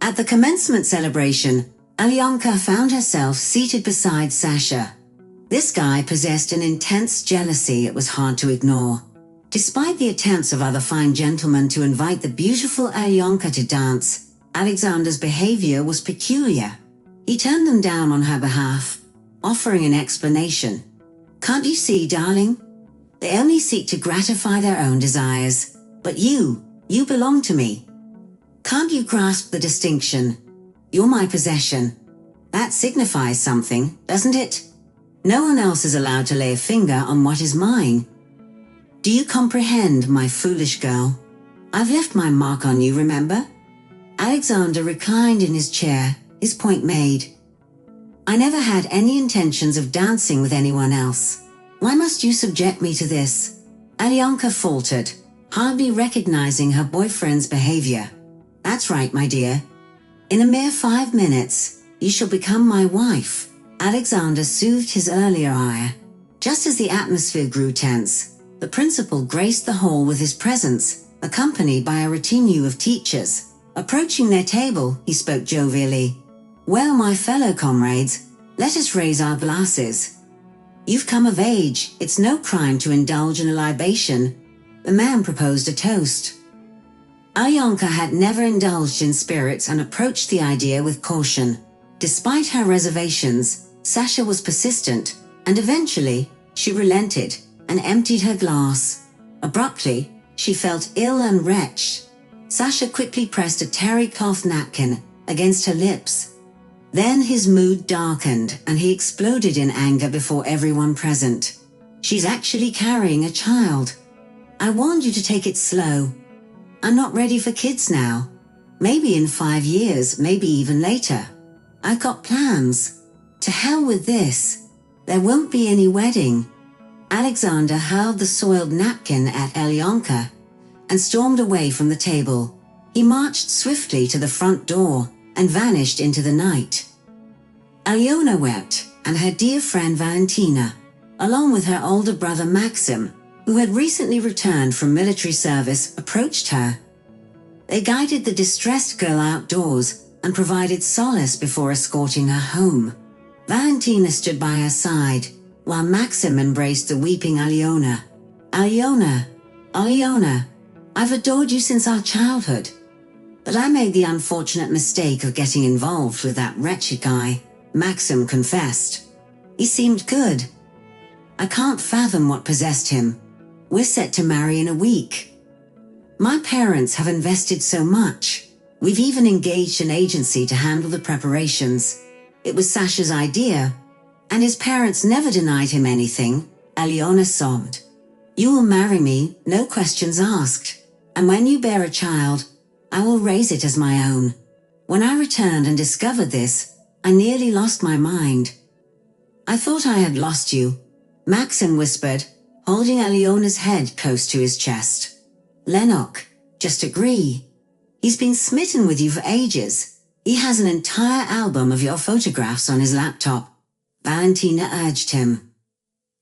At the commencement celebration, Alyonka found herself seated beside Sasha. This guy possessed an intense jealousy it was hard to ignore. Despite the attempts of other fine gentlemen to invite the beautiful Alyonka to dance, Alexander's behavior was peculiar. He turned them down on her behalf, offering an explanation. "Can't you see, darling? They only seek to gratify their own desires. But you belong to me. Can't you grasp the distinction? You're my possession. That signifies something, doesn't it? No one else is allowed to lay a finger on what is mine. Do you comprehend, my foolish girl? I've left my mark on you, remember?" Alexander reclined in his chair, his point made. "I never had any intentions of dancing with anyone else. Why must you subject me to this?" Alyonka faltered, hardly recognizing her boyfriend's behavior. "That's right, my dear. In a mere 5 minutes, you shall become my wife." Alexander soothed his earlier ire. Just as the atmosphere grew tense, the principal graced the hall with his presence, accompanied by a retinue of teachers. Approaching their table, he spoke jovially. "Well, my fellow comrades, let us raise our glasses. You've come of age, it's no crime to indulge in a libation." The man proposed a toast. Alyonka had never indulged in spirits and approached the idea with caution. Despite her reservations, Sasha was persistent, and eventually, she relented and emptied her glass. Abruptly, she felt ill and wretched. Sasha quickly pressed a terry cloth napkin against her lips. Then his mood darkened and he exploded in anger before everyone present. "She's actually carrying a child. I warned you to take it slow. I'm not ready for kids now. Maybe in 5 years, maybe even later. I've got plans. To hell with this. There won't be any wedding." Alexander hurled the soiled napkin at Alyonka and stormed away from the table. He marched swiftly to the front door and vanished into the night. Alyona wept, and her dear friend Valentina, along with her older brother Maxim, who had recently returned from military service, approached her. They guided the distressed girl outdoors and provided solace before escorting her home. Valentina stood by her side, while Maxim embraced the weeping Alyona. "Alyona, Alyona, I've adored you since our childhood. But I made the unfortunate mistake of getting involved with that wretched guy," Maxim confessed. "He seemed good. I can't fathom what possessed him. We're set to marry in a week. My parents have invested so much. We've even engaged an agency to handle the preparations. It was Sasha's idea, and his parents never denied him anything," Alyona sobbed. "You will marry me, no questions asked, and when you bear a child, I will raise it as my own. When I returned and discovered this, I nearly lost my mind." "I thought I had lost you," Maxim whispered, holding Alyona's head close to his chest. "Lennox, just agree. He's been smitten with you for ages. He has an entire album of your photographs on his laptop," Valentina urged him.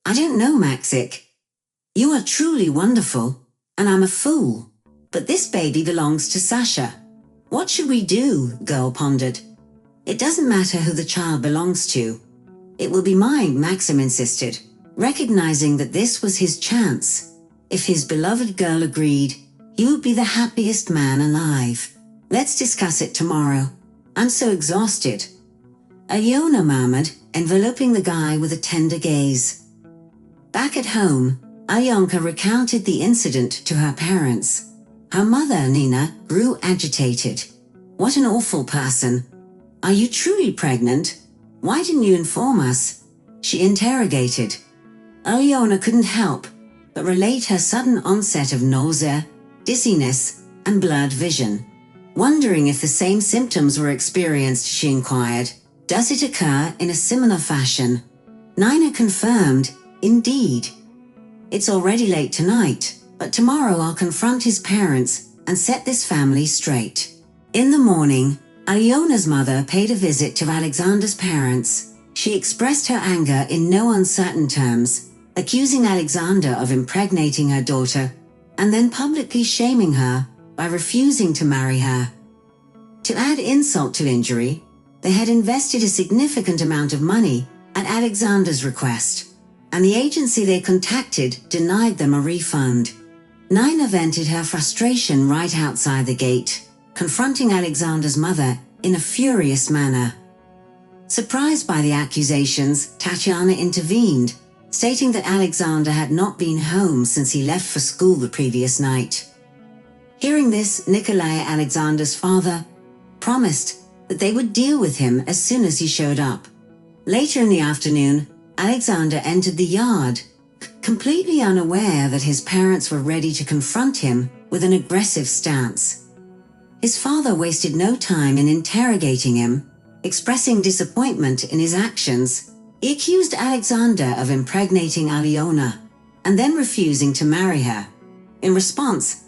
"I don't know, Maxik. You are truly wonderful, and I'm a fool. But this baby belongs to Sasha. What should we do?" the girl pondered. "It doesn't matter who the child belongs to. It will be mine," Maxim insisted, recognizing that this was his chance. If his beloved girl agreed, he would be the happiest man alive. "Let's discuss it tomorrow. I'm so exhausted," Alyona murmured, enveloping the guy with a tender gaze. Back at home, Alyonka recounted the incident to her parents. Her mother, Nina, grew agitated. "What an awful person. Are you truly pregnant? Why didn't you inform us?" she interrogated. Alyona couldn't help but relate her sudden onset of nausea, dizziness, and blurred vision. Wondering if the same symptoms were experienced, she inquired, "Does it occur in a similar fashion?" Nina confirmed, "Indeed. It's already late tonight, but tomorrow I'll confront his parents and set this family straight." In the morning, Alyona's mother paid a visit to Alexander's parents. She expressed her anger in no uncertain terms, accusing Alexander of impregnating her daughter and then publicly shaming her by refusing to marry her. To add insult to injury, they had invested a significant amount of money at Alexander's request, and the agency they contacted denied them a refund. Nina vented her frustration right outside the gate, confronting Alexander's mother in a furious manner. Surprised by the accusations, Tatiana intervened, stating that Alexander had not been home since he left for school the previous night. Hearing this, Nikolai, Alexander's father, promised that they would deal with him as soon as he showed up. Later in the afternoon, Alexander entered the yard, completely unaware that his parents were ready to confront him with an aggressive stance. His father wasted no time in interrogating him, expressing disappointment in his actions. He accused Alexander of impregnating Alyona and then refusing to marry her. In response,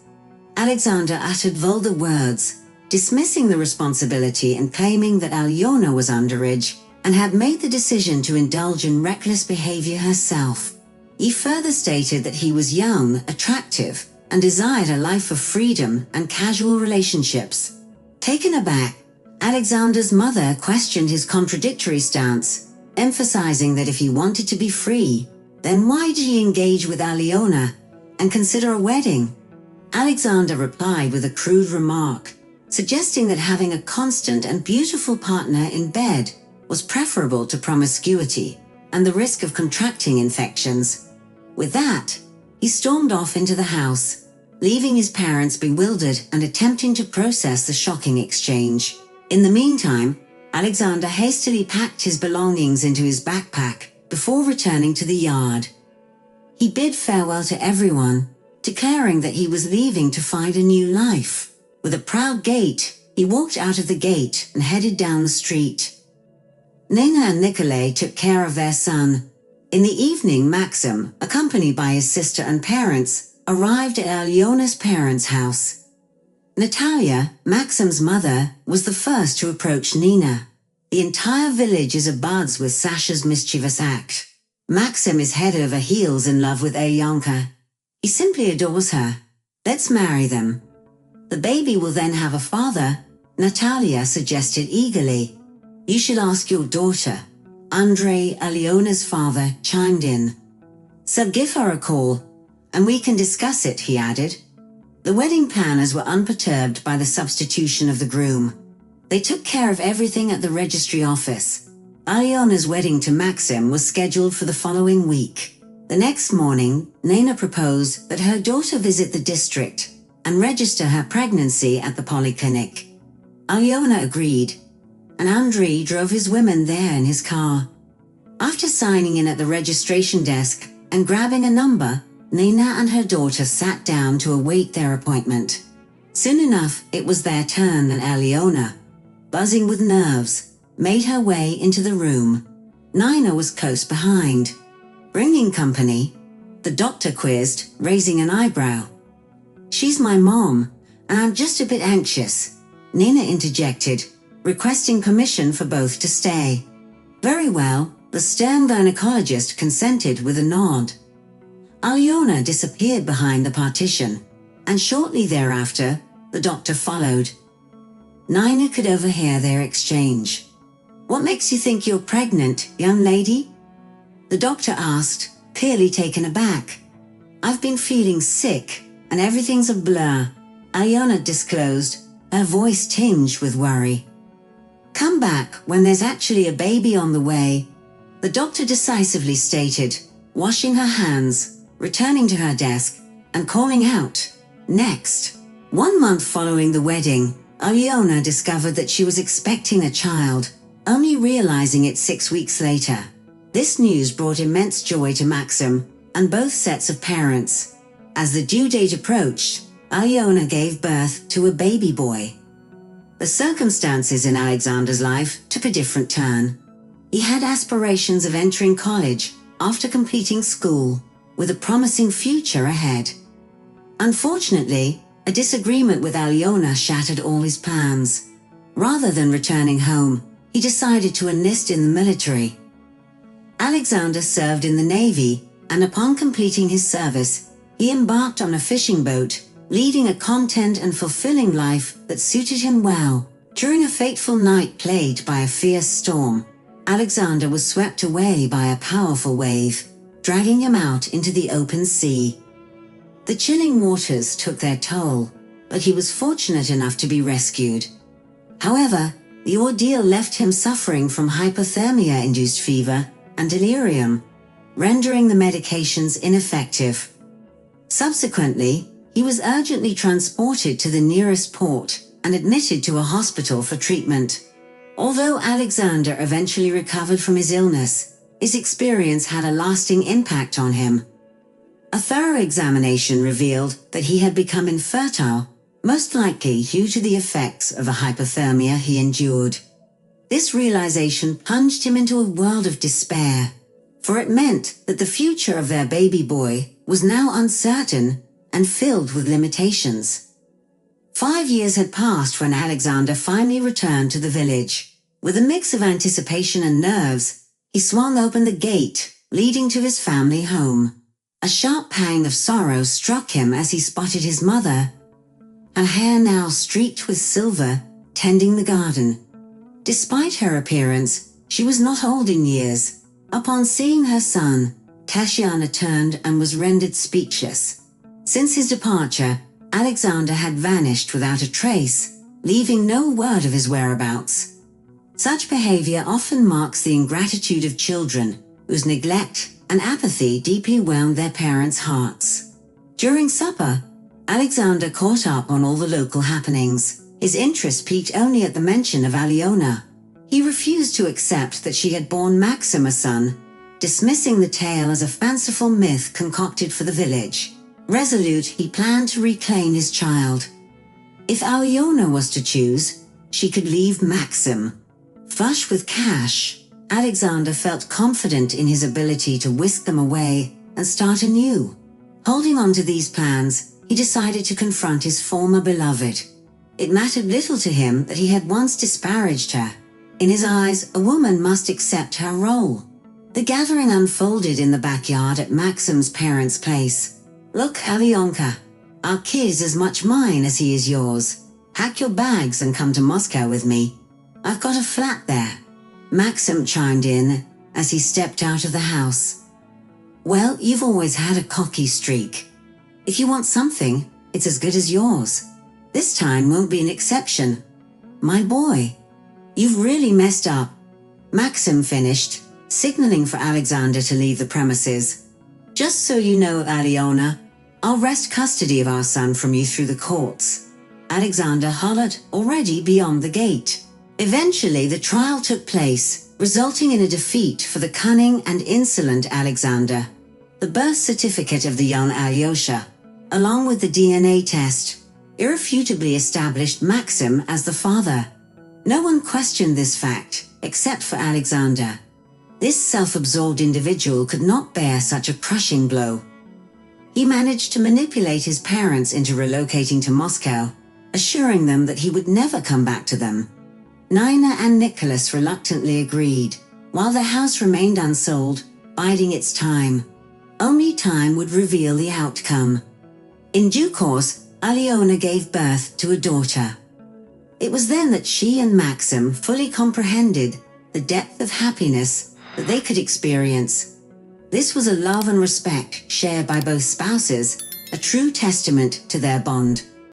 Alexander uttered vulgar words, dismissing the responsibility and claiming that Alyona was underage and had made the decision to indulge in reckless behavior herself. He further stated that he was young, attractive, and desired a life of freedom and casual relationships. Taken aback, Alexander's mother questioned his contradictory stance, emphasizing that if he wanted to be free, then why did he engage with Alyona and consider a wedding? Alexander replied with a crude remark, suggesting that having a constant and beautiful partner in bed was preferable to promiscuity and the risk of contracting infections. With that, he stormed off into the house, leaving his parents bewildered and attempting to process the shocking exchange. In the meantime, Alexander hastily packed his belongings into his backpack before returning to the yard. He bid farewell to everyone, declaring that he was leaving to find a new life. With a proud gait, he walked out of the gate and headed down the street. Nina and Nikolai took care of their son. In the evening, Maxim, accompanied by his sister and parents, arrived at Alyona's parents' house. Natalia, Maxim's mother, was the first to approach Nina. The entire village is abuzz with Sasha's mischievous act. Maxim is head over heels in love with Alyonka. He simply adores her. Let's marry them. The baby will then have a father, Natalia suggested eagerly. You should ask your daughter. Andrei, Alyona's father, chimed in. So give her a call, and we can discuss it, he added. The wedding planners were unperturbed by the substitution of the groom. They took care of everything at the registry office. Alyona's wedding to Maxim was scheduled for the following week. The next morning, Nina proposed that her daughter visit the district and register her pregnancy at the polyclinic. Alyona agreed, and Andrei drove his women there in his car. After signing in at the registration desk and grabbing a number, Nina and her daughter sat down to await their appointment. Soon enough, it was their turn, and Alyona, buzzing with nerves, made her way into the room. Nina was close behind. Bringing company? The doctor quizzed, raising an eyebrow. She's my mom, and I'm just a bit anxious, Nina interjected, requesting permission for both to stay. Very well, the stern gynecologist consented with a nod. Alyona disappeared behind the partition, and shortly thereafter, the doctor followed. Nina could overhear their exchange. What makes you think you're pregnant, young lady? The doctor asked, clearly taken aback. I've been feeling sick, and everything's a blur, Alyona disclosed, her voice tinged with worry. Come back when there's actually a baby on the way, the doctor decisively stated, washing her hands, returning to her desk, and calling out, next. 1 month following the wedding, Alyona discovered that she was expecting a child, only realizing it 6 weeks later. This news brought immense joy to Maxim and both sets of parents. As the due date approached, Alyona gave birth to a baby boy. The circumstances in Alexander's life took a different turn. He had aspirations of entering college after completing school, with a promising future ahead. Unfortunately, a disagreement with Alyona shattered all his plans. Rather than returning home, he decided to enlist in the military. Alexander served in the Navy, and upon completing his service, he embarked on a fishing boat, leading a content and fulfilling life that suited him well. During a fateful night plagued by a fierce storm, Alexander was swept away by a powerful wave, dragging him out into the open sea. The chilling waters took their toll, but he was fortunate enough to be rescued. However, the ordeal left him suffering from hypothermia-induced fever and delirium, rendering the medications ineffective. Subsequently, he was urgently transported to the nearest port and admitted to a hospital for treatment. Although Alexander eventually recovered from his illness, his experience had a lasting impact on him. A thorough examination revealed that he had become infertile, most likely due to the effects of the hypothermia he endured. This realization plunged him into a world of despair, for it meant that the future of their baby boy was now uncertain and filled with limitations. 5 years had passed when Alexander finally returned to the village. With a mix of anticipation and nerves, he swung open the gate leading to his family home. A sharp pang of sorrow struck him as he spotted his mother, her hair now streaked with silver, tending the garden. Despite her appearance, she was not old in years. Upon seeing her son, Tatiana turned and was rendered speechless. Since his departure, Alexander had vanished without a trace, leaving no word of his whereabouts. Such behavior often marks the ingratitude of children, whose neglect and apathy deeply wound their parents' hearts. During supper, Alexander caught up on all the local happenings. His interest piqued only at the mention of Aliona. He refused to accept that she had borne Maxim a son, dismissing the tale as a fanciful myth concocted for the village. Resolute, he planned to reclaim his child. If Aliona was to choose, she could leave Maxim. Flush with cash, Alexander felt confident in his ability to whisk them away and start anew. Holding on to these plans, he decided to confront his former beloved. It mattered little to him that he had once disparaged her. In his eyes, a woman must accept her role. The gathering unfolded in the backyard at Maxim's parents' place. "Look, Alyonka, our kid is as much mine as he is yours. Pack your bags and come to Moscow with me. I've got a flat there," Maxim chimed in as he stepped out of the house. "Well, you've always had a cocky streak. If you want something, it's as good as yours. This time won't be an exception. My boy, you've really messed up," Maxim finished, signaling for Alexander to leave the premises. "Just so you know, Aliona, I'll wrest custody of our son from you through the courts," Alexander hollered, already beyond the gate. Eventually, the trial took place, resulting in a defeat for the cunning and insolent Alexander. The birth certificate of the young Alyosha, along with the DNA test, irrefutably established Maxim as the father. No one questioned this fact, except for Alexander. This self-absorbed individual could not bear such a crushing blow. He managed to manipulate his parents into relocating to Moscow, assuring them that he would never come back to them. Nina and Nicholas reluctantly agreed, while the house remained unsold, biding its time. Only time would reveal the outcome. In due course, Aliona gave birth to a daughter. It was then that she and Maxim fully comprehended the depth of happiness that they could experience. This was a love and respect shared by both spouses, a true testament to their bond.